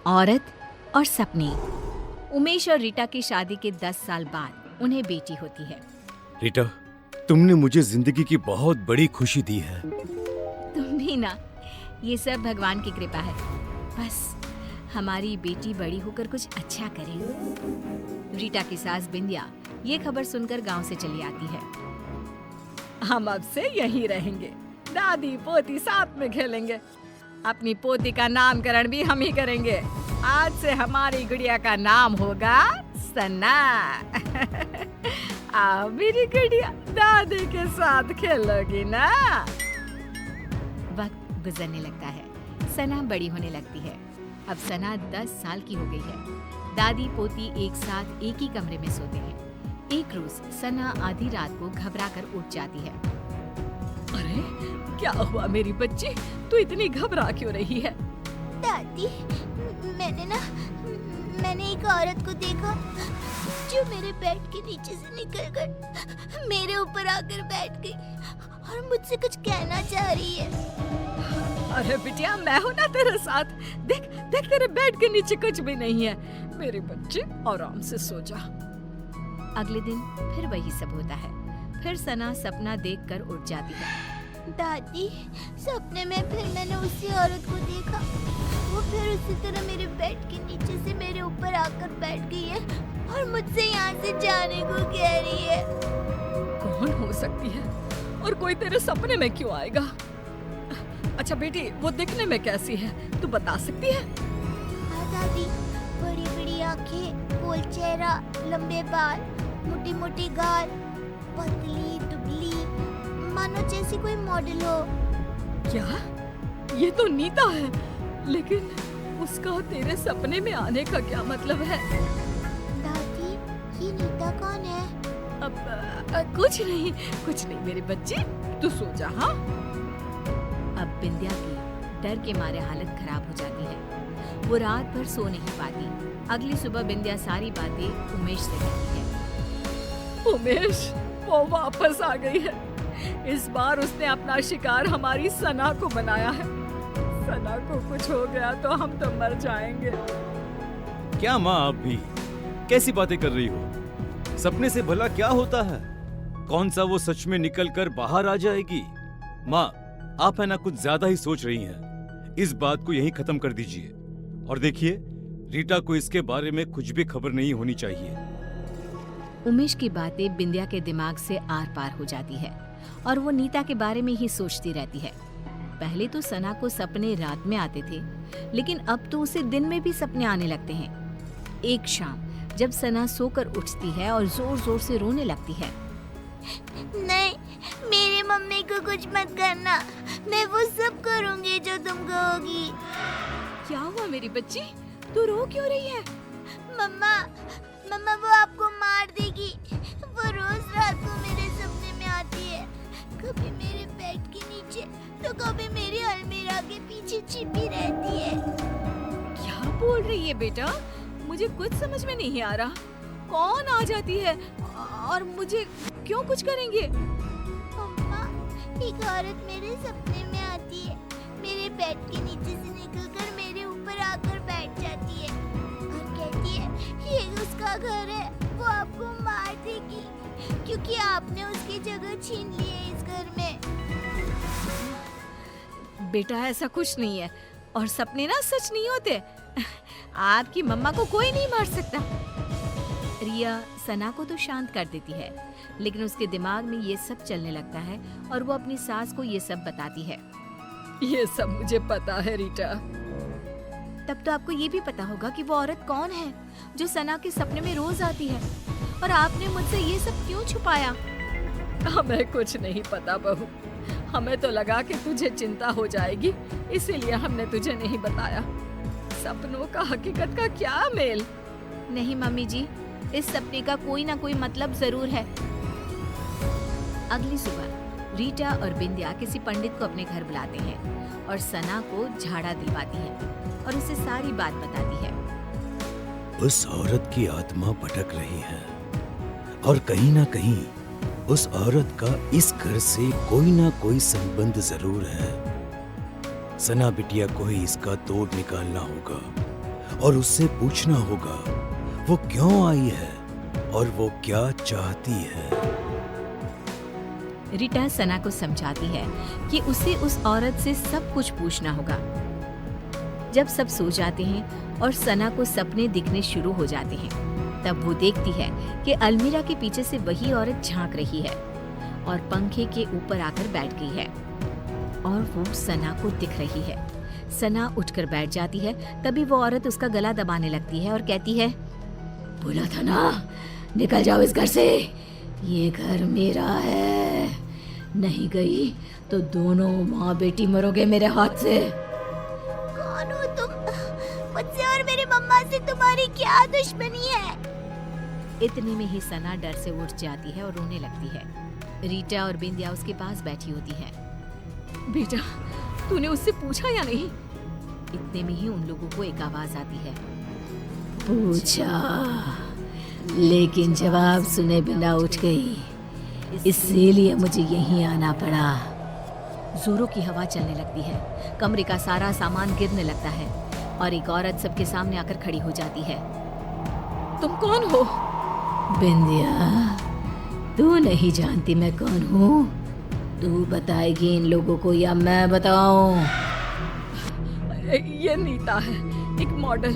औरत और सपने। उमेश और रीटा की शादी के 10 साल बाद उन्हें बेटी होती है। रीटा, तुमने मुझे जिंदगी की बहुत बड़ी खुशी दी है। तुम भी ना। ये सब भगवान की कृपा है। बस हमारी बेटी बड़ी होकर कुछ अच्छा करे। रीटा की सास बिंदिया ये खबर सुनकर गांव से चली आती है। हम अब से यहीं रहेंगे, दादी पोती साथ में खेलेंगे। अपनी पोती का नामकरण भी हम ही करेंगे। आज से हमारी गुड़िया का नाम होगा सना। आओ मेरी गुड़िया, दादी के साथ खेलोगी ना। वक्त गुजरने लगता है। सना बड़ी होने लगती है। अब सना 10 साल की हो गई है। दादी पोती एक साथ एक ही कमरे में सोते हैं। एक रोज सना आधी रात को घबरा कर उठ जाती है। अरे क्या हुआ मेरी बच्ची, तू इतनी घबरा क्यों रही है? दादी, मैंने एक औरत को देखा जो मेरे बेड के नीचे से निकलकर मेरे ऊपर आकर बैठ गई और मुझसे कुछ कहना चाह रही है। अरे बिटिया, मैं हूँ ना तेरे साथ। देख देख, तेरे बेड के नीचे कुछ भी नहीं है। मेरी बच्ची आराम से सो जा। अगले दिन फिर वही सब होता है। फिर सना सपना देखकर उठ जाती है। दादी, सपने में फिर मैंने उसी औरत को देखा। वो फिर उसी तरह मेरे बेड के नीचे से मेरे ऊपर आकर बैठ गई है और मुझसे यहाँ से जाने को कह रही है। कौन हो सकती है और कोई तेरे सपने में क्यों आएगा? अच्छा बेटी, वो दिखने में कैसी है, तू बता सकती है? हाँ दादी, बड़ी बड़ी आंखें, गोल चेहरा, लंबे बाल, मोटी मोटी गाल, पतली दुबली, मानो जैसी कोई मॉडल हो। क्या? ये तो नीता है, लेकिन उसका तेरे सपने में आने का क्या मतलब है? दादी, ये नीता कौन है? कुछ नहीं मेरी बच्ची, तू सो जा। हाँ, अब बिंदिया की डर के मारे हालत खराब हो जाती है। वो रात भर सो नहीं पाती। अगली सुबह बिंदिया सारी बातें उमेश से कहती है। उमेश, वो वापस आ गई है। इस बार उसने अपना शिकार हमारी सना को बनाया है। सना को कुछ हो गया तो हम तो मर जाएंगे। क्या माँ, आप भी कैसी बातें कर रही हो? सपने से भला क्या होता है? कौन सा वो सच में निकल कर बाहर आ जाएगी? माँ, आप है ना कुछ ज्यादा ही सोच रही हैं। इस बात को यहीं खत्म कर दीजिए। और देखिए, रीटा को इसके बारे में कुछ भी खबर नहीं होनी चाहिए। उमेश की बातें बिंदिया के दिमाग से आर पार हो जाती है और वो नीता के बारे में ही सोचती रहती है। पहले तो सना को सपने रात में आते थे, लेकिन अब तो उसे दिन में भी सपने आने लगते हैं। एक शाम जब सना सोकर उठती है और जोर जोर से रोने लगती है। नहीं, मेरी मम्मी को कुछ मत करना। मैं वो सब करूंगी जो तुम कहोगी। क्या हुआ मेरी बच्ची, तू रो क्यों रही है? मम्मा, वो आपको मार देगी। वो रोज रात को मेरे सपने में आती है, कभी मेरे बेड के नीचे तो कभी मेरी अलमीरा के पीछे छिपी रहती है। क्या बोल रही है बेटा? मुझे कुछ समझ में नहीं आ रहा। कौन आ जाती है और मुझे क्यों कुछ करेंगे? मम्मा, एक औरत मेरे सपने में आती है, मेरे बेड के नीचे से निकलकर मेरे ऊपर आकर बैठ जाती है और कहती है ये उसका घर है, वो आपको मार देगी क्योंकि आपने उसकी जगह छीन ली है इस घर में। बेटा, ऐसा कुछ नहीं है और सपने ना सच नहीं होते। आपकी मम्मा को कोई नहीं मार सकता। रिया सना को तो शांत कर देती है, लेकिन उसके दिमाग में ये सब चलने लगता है और वो अपनी सास को ये सब बताती है। ये सब मुझे पता है रीटा। तब तो आपको ये भी पता होगा कि वो औरत कौन है जो सना के सपने में रोज आती है, और आपने मुझसे ये सब क्यों छुपाया? हमें कुछ नहीं पता बहू। हमें तो लगा कि तुझे चिंता हो जाएगी, इसीलिए हमने तुझे नहीं बताया। सपनों का हकीकत का क्या मेल? नहीं मम्मी जी, इस सपने का कोई ना कोई मतलब जरूर है। अगली सुबह रीटा और बिंदिया किसी पंडित को अपने घर बुलाते हैं और सना को झाड़ा दिलवाती है और उसे सारी बात बताती है। उस औरत की आत्मा भटक रही है और कहीं ना कहीं उस औरत का इस घर से कोई ना कोई संबंध जरूर है। सना बिटिया को ही इसका तोड़ निकालना होगा और उससे पूछना होगा वो क्यों आई है और वो क्या चाहती है। रीटा सना को समझाती है कि उसे उस औरत से सब कुछ पूछना होगा। जब सब सो जाते हैं और सना को सपने दिखने शुरू हो जाते हैं, तब वो देखती है कि अलमीरा के पीछे से वही औरत झांक रही है और पंखे के ऊपर आकर बैठ गई है और वो सना को दिख रही है। सना उठकर बैठ जाती है। तभी वो औरत उसका गला दबाने लगती है और कहती है, बोला था ना, निकल जाओ इस घर से, ये घर मेरा है, नहीं गई तो दोनों माँ बेटी मरोगे मेरे हाथ से। कौन हो तुम? मुझसे और मेरी मम्मा से तुम्हारी क्या दुश्मनी है? इतने में ही सना डर से उठ जाती है और रोने लगती है। रीटा और बिंदिया उसके पास बैठी होती है। बेटा, तूने उससे पूछा या नहीं? इतने में ही उन लोगों को एक आवाज आती है, पूछा लेकिन जवाब सुने बिना उठ गई, इसीलिए मुझे यहीं आना पड़ा। जोरों की हवा चलने लगती है, कमरे का सारा सामान गिरने लगता है और एक औरत सबके सामने आकर खड़ी हो जाती है। तुम कौन हो? बिंदिया, तू नहीं जानती मैं कौन हूँ? तू बताएगी इन लोगों को या मैं बताऊं? ये नीता है, एक मॉडल।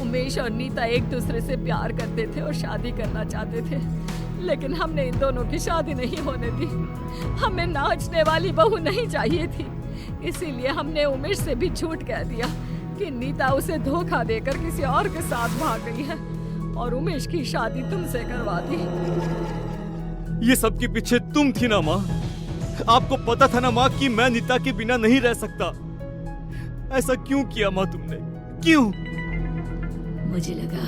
उमेश और नीता एक दूसरे से प्यार करते थे और शादी करना चाहते थे, लेकिन हमने इन दोनों की शादी नहीं होने दी। हमें नाचने वाली बहू नहीं चाहिए थी, इसीलिए हमने उमेश से भी झूठ कह दिया कि नीता उसे धोखा देकर किसी और के साथ भाग गई है और उमेश की शादी तुमसे करवा दी। ये सब के पीछे तुम थी ना माँ? आपको पता था ना माँ कि मैं नीता के बिना नहीं रह सकता। ऐसा क्यों किया माँ तुमने? क्यों? मुझे लगा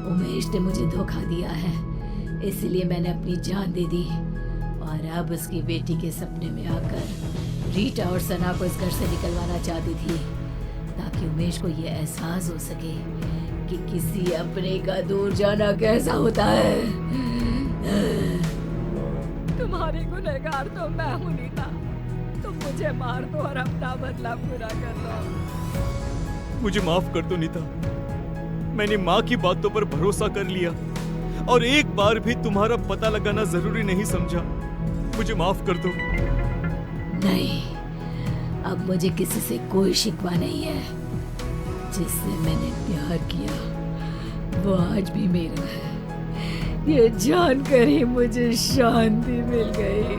उमेश ने मुझे धोखा दिया है, इसलिए मैंने अपनी जान दे दी और अब उसकी बेटी के सपने में आकर रीटा और सना को इस घर से निकलवाना चाहती थी, ताकि उमेश को ये एहसास हो सके कि किसी अपने का दूर जाना कैसा होता है। तुम्हारी गुनहगार तो मैं हूँ नीता, तुम मुझे मार दो और अपना बदला पूरा कर दो। मुझे माफ कर दो नीता, मैंने माँ की बातों पर भरोसा कर लिया और एक बार भी तुम्हारा पता लगाना जरूरी नहीं समझा। मुझे माफ कर दो। नहीं, अब मुझे किसी से कोई शिकवा नहीं है। जिससे मैंने प्यार किया वो आज भी मेरा है, ये जानकर ही मुझे शांति मिल गई।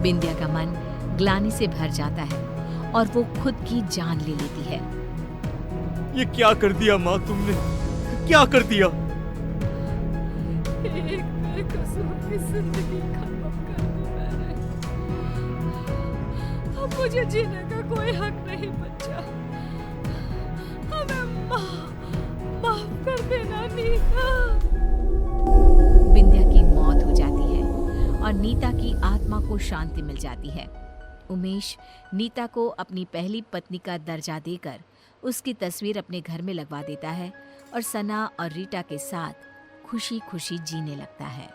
बिंदिया का मन ग्लानि से भर जाता है और वो खुद की जान ले लेती है। ये क्या कर दिया माँ तुमने? क्या कर दिया? एक बेकसूर की जिंदगी खत्म कर दी मैंने। अब मुझे जीने का कोई हक नहीं बचा। हमें माफ कर देना नीता। बिंदिया की मौत हो जाती है और नीता की आत्मा को शांति मिल जाती है। उमेश नीता को अपनी पहली पत्नी का दर्जा देकर उसकी तस्वीर अपने घर में लगवा देता है और सना और रीटा के साथ खुशी खुशी जीने लगता है।